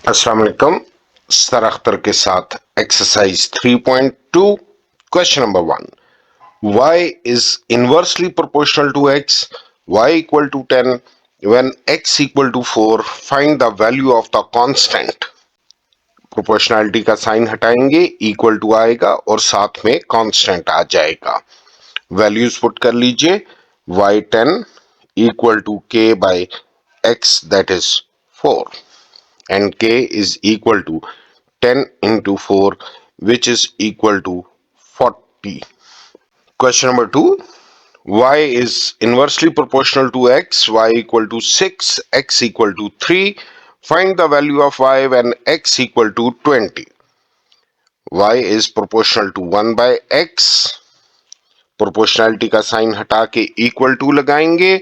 अस्सलाम वालेकुम। सर अख्तर के साथ exercise 3.2 question number 1। y is inversely proportional to x, y equal to 10 when x equal to 4, find the value of the constant। Proportionality का sign हटाएंगे, equal to आएगा और साथ में कांस्टेंट आ जाएगा। वैल्यूज पुट कर लीजिए, y10 equal to k by x, that is 4, and k is equal to 10 into 4, which is equal to 40. Question number 2. Y is inversely proportional to x, y equal to 6, x equal to 3. Find the value of y when x equal to 20. Y is proportional to 1 by x. Proportionality का sign हटा के equal to लगाएंगे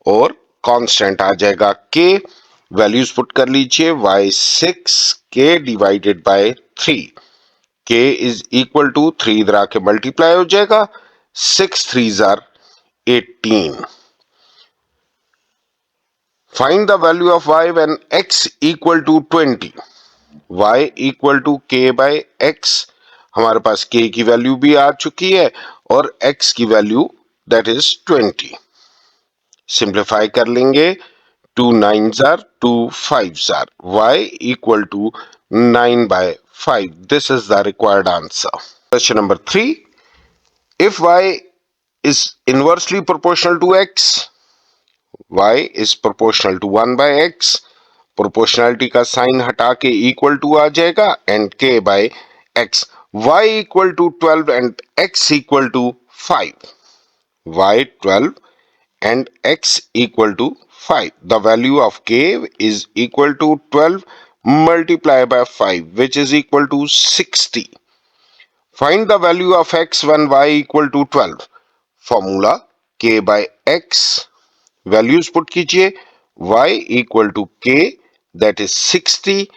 और constant आ जाएगा k। Values put कर लीजिए, y6 k divided by 3, k is equal to 3 इधर आके मल्टीप्लाई हो जाएगा, 6 3s are 18। Find the value of y when x equal to 20। y equal to k by x, हमारे पास k की वैल्यू भी आ चुकी है और x की वैल्यू दैट इज 20। सिंप्लीफाई कर लेंगे, 2 9s are 2 5s are, y equal to 9 by 5. This is the required answer. Question number 3. If y is inversely proportional to x, y is proportional to 1 by x, proportionality का sign हटा के equal to आ जाएगा and k by x, y equal to 12 and x equal to 5, y 12 and x equal to 5. The value of k is equal to 12 multiplied by 5, which is equal to 60. Find the value of x when y equal to 12. Formula k by x. Values put कीजिए, y equal to k, that is 60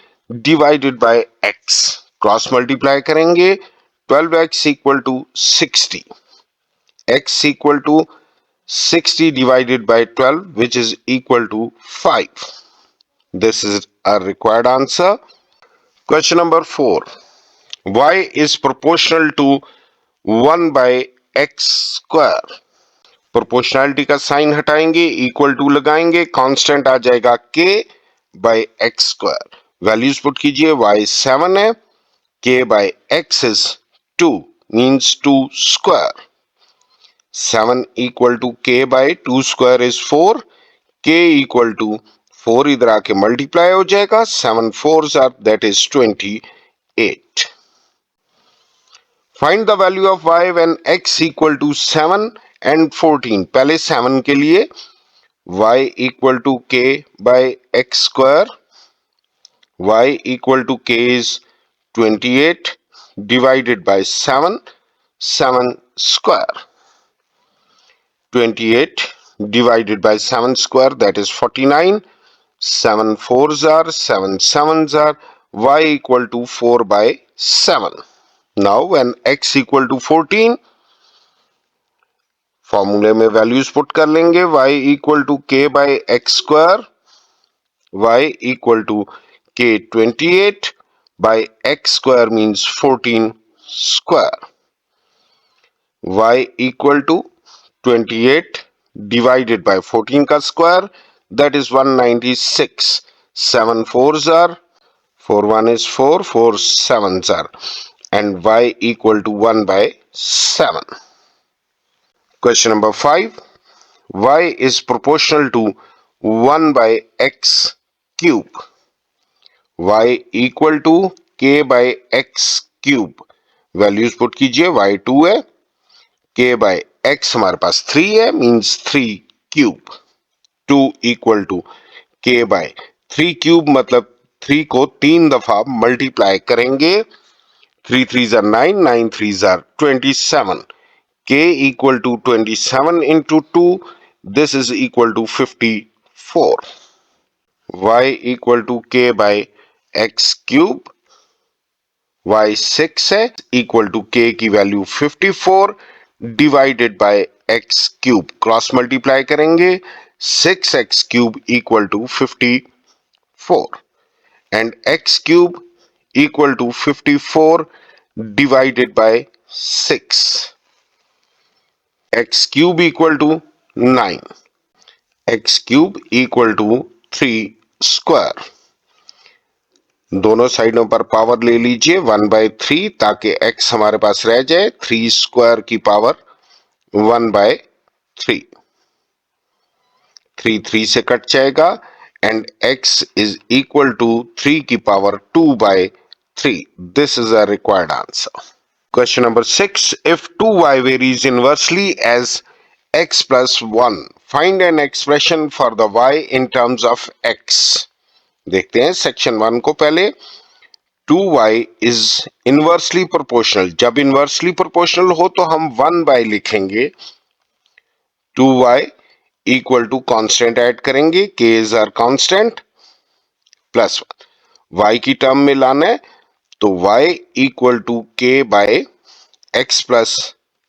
divided by x. Cross multiply करेंगे, 12x equal to 60. x equal to 60 divided by 12, which is equal to 5. This is our required answer. Question number 4. Y is proportional to 1 by x square. Proportionality का sign हटाएंगे, equal to लगाएंगे, constant आ जाएगा k by x square. Values put कीजिए, y 7 है, k by x is 2, means 2 square. 7 equal to k by 2 square is 4, k equal to 4 इधर आके multiply हो जाएगा, 7 4s are, that is 28. Find the value of y when x equal to 7 and 14. पहले 7 के लिए y equal to k by x square, y equal to k is 28 divided by 7, 7 square. 28 divided by 7 square, that is 49. 7 4s are, 7 7s are, y equal to 4 by 7. Now when x equal to 14, फॉर्मूले में values put कर लेंगे, y equal to k by x square, y equal to k 28 by x square means 14 square. y equal to 28 divided by 14 का square, that is 196. 7 4s are, 4 1 is 4, 4 7s are, and y equal to 1 by 7. Question number 5. Y is proportional to 1 by x cube. Y equal to k by x cube. Values put कीजिए, y2 है, k by x हमारे पास 3 है, means 3 cube. 2 equal to k by 3 cube, मतलब 3 को 3 दफा multiply करेंगे, 3 3s are 9, 9 3s are 27. k equal to 27 into 2, this is equal to 54. y equal to k by x cube, y 6 है, equal to k की value 54 divided by x cube. Cross multiply करेंगे, 6x cube equal to 54। and x cube equal to 54 divided by 6. X cube equal to 9. X cube equal to 3 square. दोनों साइडों पर power ले लीजिए 1/3 ताकि x हमारे पास रह जाए 3 स्क्वायर की पावर 1/3. 3 3 से कट जाएगा and x is equal to 3 की power 2/3. This is a required answer. Question number 6. If 2y varies inversely as x plus 1, find an expression for the y in terms of x. देखते हैं section 1 को पहले. 2y is inversely proportional. जब inversely proportional हो तो हम 1 by लिखेंगे. 2y equal to constant add करेंगे. k's are constant plus 1. y की टर्म में लाना है तो y equal to k by x plus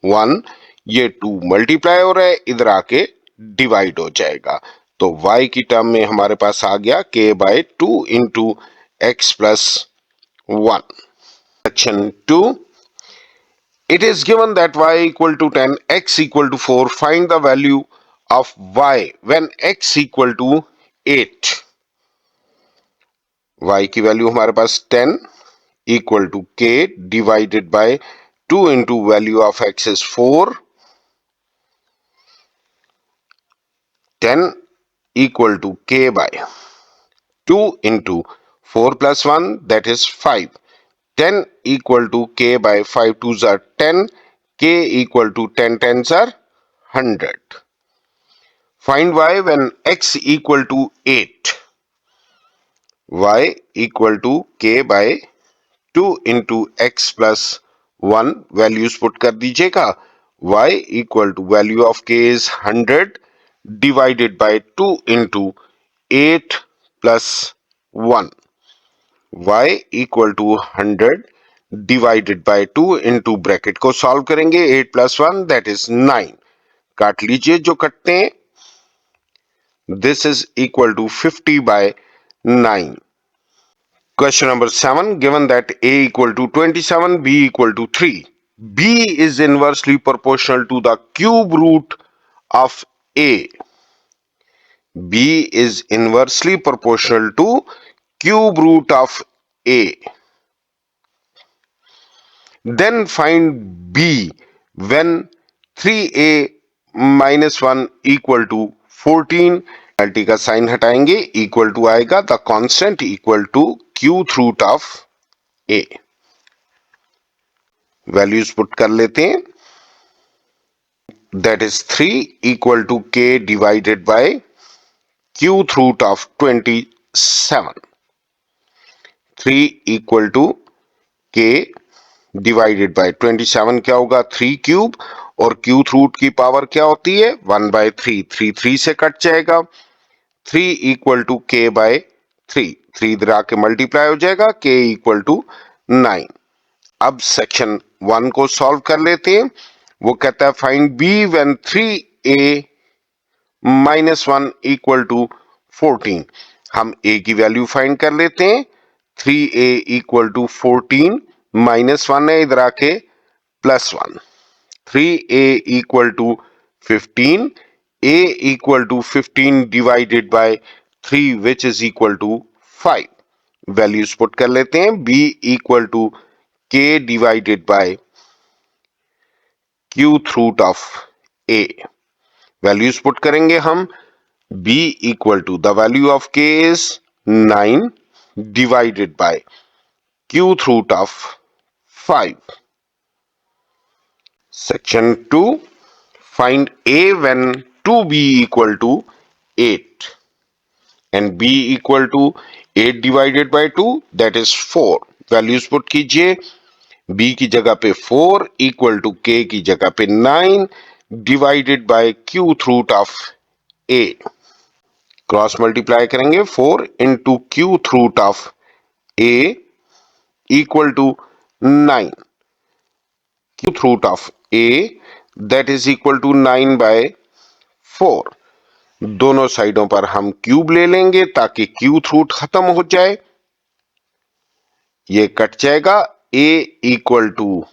1. ये 2 मल्टीप्लाई हो रहा है इधर आके डिवाइड हो जाएगा तो y की टर्म में हमारे पास आ गया k by 2 into x plus 1. Section 2. It is given that y equal to 10, x equal to 4. Find the value of y when x equal to 8. y की वैल्यू हमारे पास 10 equal to k divided by 2 into value of x is 4. 10 equal to k by 2 into 4 plus 1 that is 5. 10 equal to k by 5 2s are 10. K equal to 10 10s are 100. Find y when x equal to 8. Y equal to k by 2 into x plus 1 values put कर दीजिएगा. Y equal to value of k is 100 divided by 2 into 8 plus 1. Y equal to 100 divided by 2 into bracket को solve करेंगे 8 plus 1 that is 9. काट लीजिए जो कटते हैं. This is equal to 50 by 9. Question number 7. Given that a equal to 27, b equal to 3. b is inversely proportional to the cube root of a. b is inversely proportional to cube root of a. Then find b when 3a minus 1 equal to 14. Multi का sign हटाएंगे equal to आएगा the constant equal to cube root of a. Values put कर लेते हैं. That is 3 equal to k divided by cube root of 27. 3 equal to k divided by 27 क्या होगा 3 cube और cube root की power क्या होती है 1/3. 3 3 से कट जाएगा. 3 इक्वल टू k बाय 3. 3 इधर आके मल्टीप्लाई हो जाएगा k इक्वल टू 9. अब सेक्शन 1 को सॉल्व कर लेते हैं. वो कहता है find b when 3a minus 1 equal to 14. हम a की वैल्यू फाइंड कर लेते हैं. 3a इक्वल टू 14 माइनस 1 है इधर आके plus 1. 3a equal to 15. a equal to 15 divided by 3 which is equal to 5. Values put कर लेते हैं. b equal to k divided by cube root of a. Values put करेंगे हम. b equal to the value of k is 9 divided by cube root of 5. Section 2. Find a when 2b equal to 8 and b equal to 8 divided by 2 that is 4. Values put कीजिए. b की जगह पे 4 equal to k की जगह पे 9 divided by cube root of a. Cross multiply करेंगे 4 into cube root of a equal to 9. Cube root of a that is equal to 9 by 4. दोनों साइडों पर हम क्यूब ले लेंगे ताकि क्यूब रूट खत्म हो जाए. ये कट जाएगा, a इक्वल टू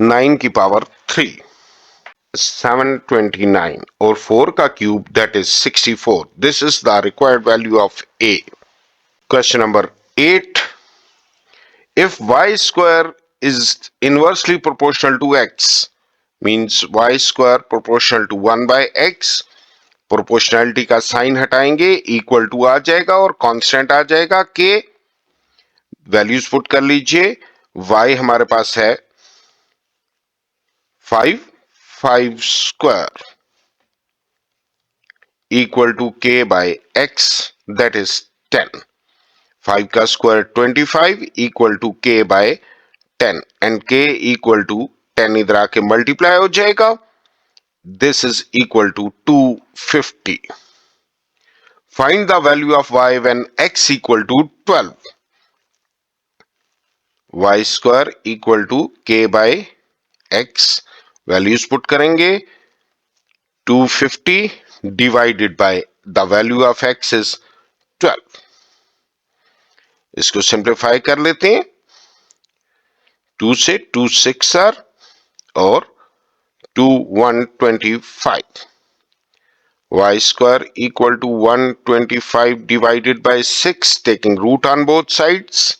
9 की पावर 3, 729, और 4 का cube that is 64. This is the required value of a. Question number 8. If y square is inversely proportional to x, means y square proportional to 1 by x, proportionality का sign हटाएंगे, equal to आ जाएगा और constant आ जाएगा के. Values put कर लीजिए. y हमारे पास है 5 square equal to k by x that is 10. 5 का square 25 equal to k by 10 and k equal to 10 इधर आके मल्टीप्लाई हो जाएगा. This is equal to 250. Find the value of y when x equal to 12. y square equal to k by x. Values put करेंगे. 250 divided by the value of x is 12. इसको simplify कर लेते हैं. 2 से 2 6 are और 2 125. y square equal to 125 divided by 6, taking root on both sides.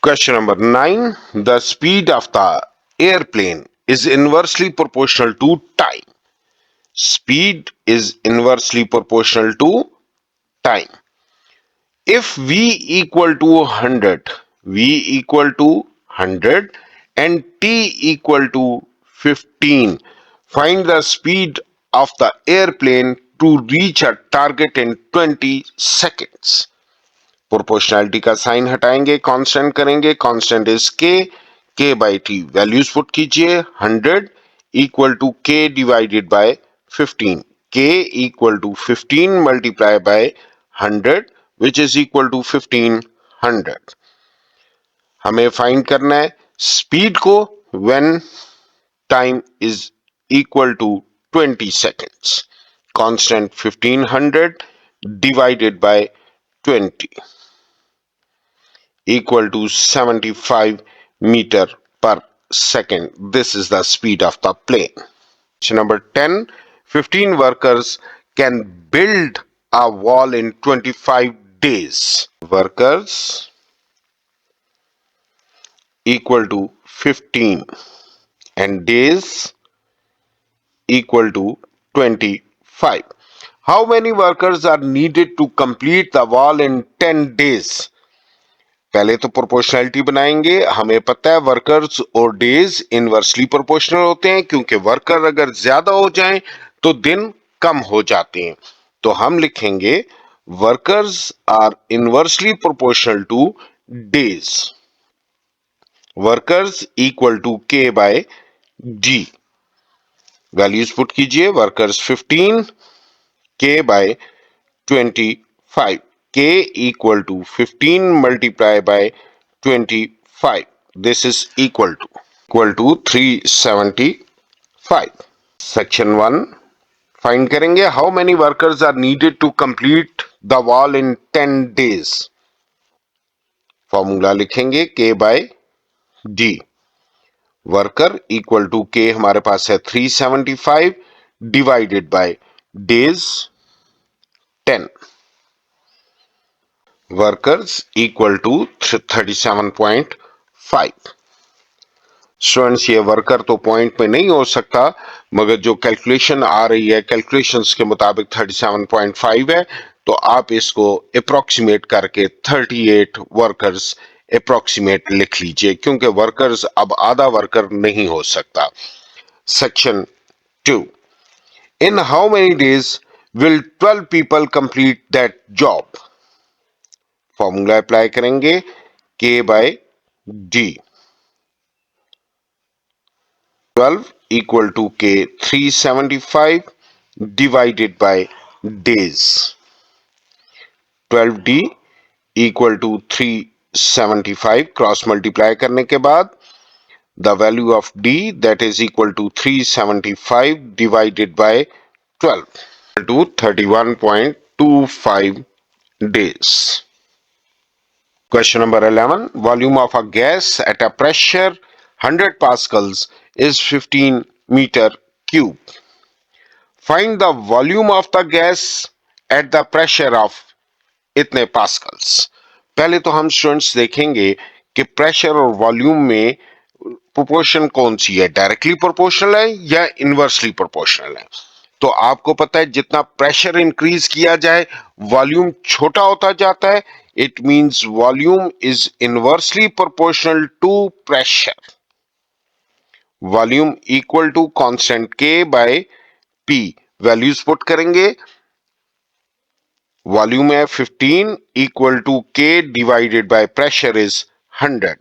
Question number 9. The speed of the airplane is inversely proportional to time. Speed is inversely proportional to time. If v equal to 100, v equal to 100 and t equal to 15, find the speed of the airplane to reach a target in 20 seconds. Proportionality का sign हटाएंगे, constant करेंगे. Constant is k by t. Values put कीजिए. 100 equal to k divided by 15. K equal to 15 multiply by 100 which is equal to 1500. हमें find करना है speed को when time is equal to 20 seconds. Constant 1500 divided by 20 equal to 75 meter per second. This is the speed of the plane. Question number 10. 15 workers can build a wall in 25 days. Workers equal to 15 and days equal to 25. How many workers are needed to complete the wall in 10 days? पहले तो proportionality बनाएंगे. हमें पता है workers और days inversely proportional होते हैं, क्योंकि वर्कर अगर ज्यादा हो जाएं तो दिन कम हो जाते हैं. तो हम लिखेंगे workers are inversely proportional to days. Workers equal to k by d. Values put कीजिए. Workers 15, k by 25. k equal to 15 multiplied by 25. This is equal to 375. Section 1 find करेंगे. How many workers are needed to complete the wall in 10 days? Formula लिखेंगे k by d. Worker equal to k हमारे पास है 375 divided by days 10. Workers equal to 37.5. Students ये worker तो point में नहीं हो सकता, मगर जो कैलकुलेशन आ रही है कैलकुलेशंस के मुताबिक 37.5 है. तो आप इसको अप्रोक्सीमेट करके 38 वर्कर्स अप्रोक्सीमेट लिख लीजिए, क्योंकि वर्कर्स अब आधा वर्कर नहीं हो सकता. Section 2. In how many days will 12 people complete that job? Formula apply करेंगे. k by d. 12 equal to k 375 divided by days. 12d equal to 375 cross multiply करने के बाद the value of d that is equal to 375 divided by 12 to 31.25 days. Question number 11. Volume of a gas at a pressure 100 pascals is 15 meter cube. Find the volume of the gas at the pressure of इतने Pascal's. पहले तो हम students देखेंगे कि pressure और volume में proportion कौन सी है, डायरेक्टली प्रोपोर्शनल है या इनवर्सली प्रोपोर्शनल है। तो आपको पता है जितना प्रेशर इंक्रीज किया जाए वॉल्यूम छोटा होता जाता है। It means volume is inversely proportional to pressure. Volume equal to constant k by p. Values put करेंगे। वॉल्यूम है 15 equal to k divided by pressure is 100।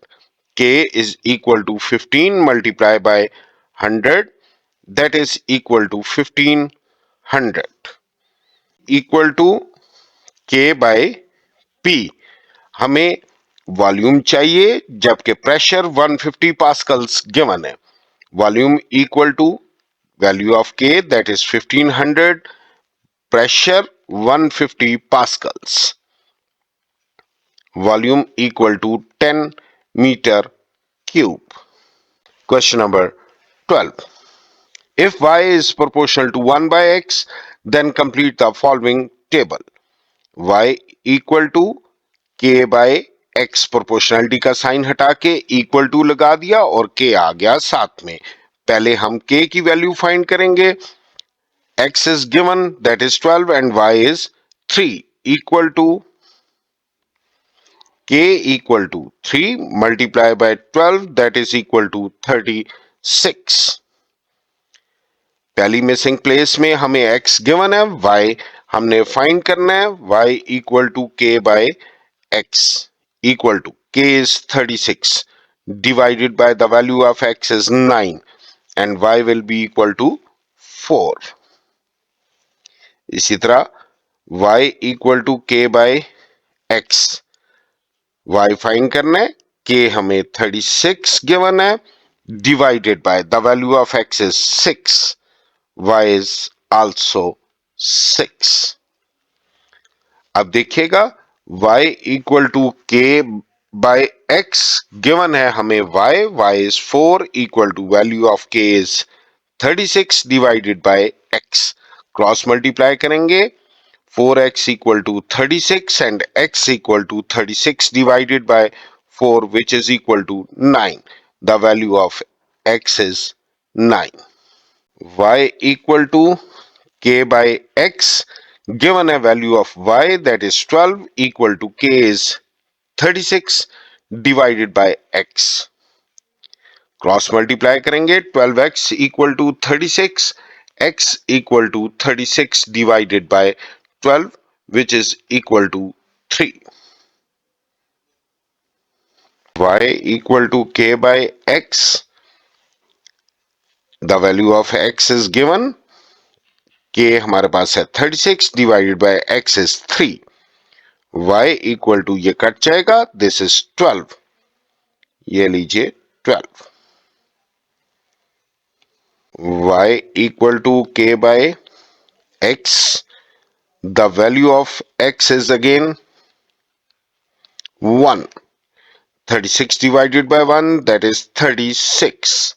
K is equal to 15 multiply by 100 that is equal to 1500 equal to k by p. हमें volume चाहिए जबकि pressure 150 pascals given है। Volume equal to value of k that is 1500, pressure 150 pascals. Volume equal to 10 metre cube. Question number 12. If y is proportional to 1 by x, then complete the following table. y equal to k by x, proportionality का sign हटा के equal to लगा दिया और k आ गया साथ में। पहले हम k की वैल्यू फाइंड करेंगे। x is given that is 12 and y is 3 equal to k equal to 3 multiply by 12 that is equal to 36। पहली मिसिंग प्लेस में हमें x गिवन है, y हमने फाइंड करना है। y equal to k by x equal to k is 36 divided by the value of x is 9 and y will be equal to 4। इसी तरह y equal to k by x, y find करना है। k हमें 36 given है divided by the value of x is 6, y is also 6। अब देखिएगा y equal to k by x given है हमें y is 4 equal to value of k is 36 divided by x। Cross multiply करेंगे 4x equal to 36 and x equal to 36 divided by 4 which is equal to 9। The value of x is 9। y equal to k by x, given a value of y that is 12 equal to k is 36 divided by x। Cross multiply करेंगे 12x equal to 36, x equal to 36 divided by 12 which is equal to 3। y equal to k by x, the value of x is given, k हमारे पास है 36 divided by x is 3। y equal to ये cut जाएगा, this is 12, ये लीजिए 12। y equal to k by x, the value of x is again 1। 36 divided by 1 that is 36।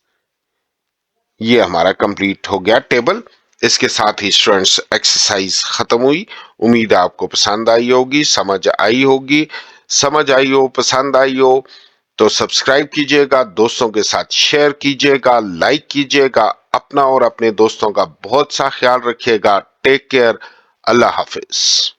ये हमारा complete हो गया टेबल। इसके साथ ही स्टूडेंट्स एक्सरसाइज खत्म हुई। उम्मीद है आपको पसंद आई होगी, समझ आई होगी। समझ आई हो, पसंद आई हो तो सब्सक्राइब कीजिएगा, दोस्तों के साथ शेयर कीजिएगा, लाइक कीजिएगा। अपना और अपने दोस्तों का बहुत सा ख्याल रखिएगा। Take care. अल्लाह हाफिज।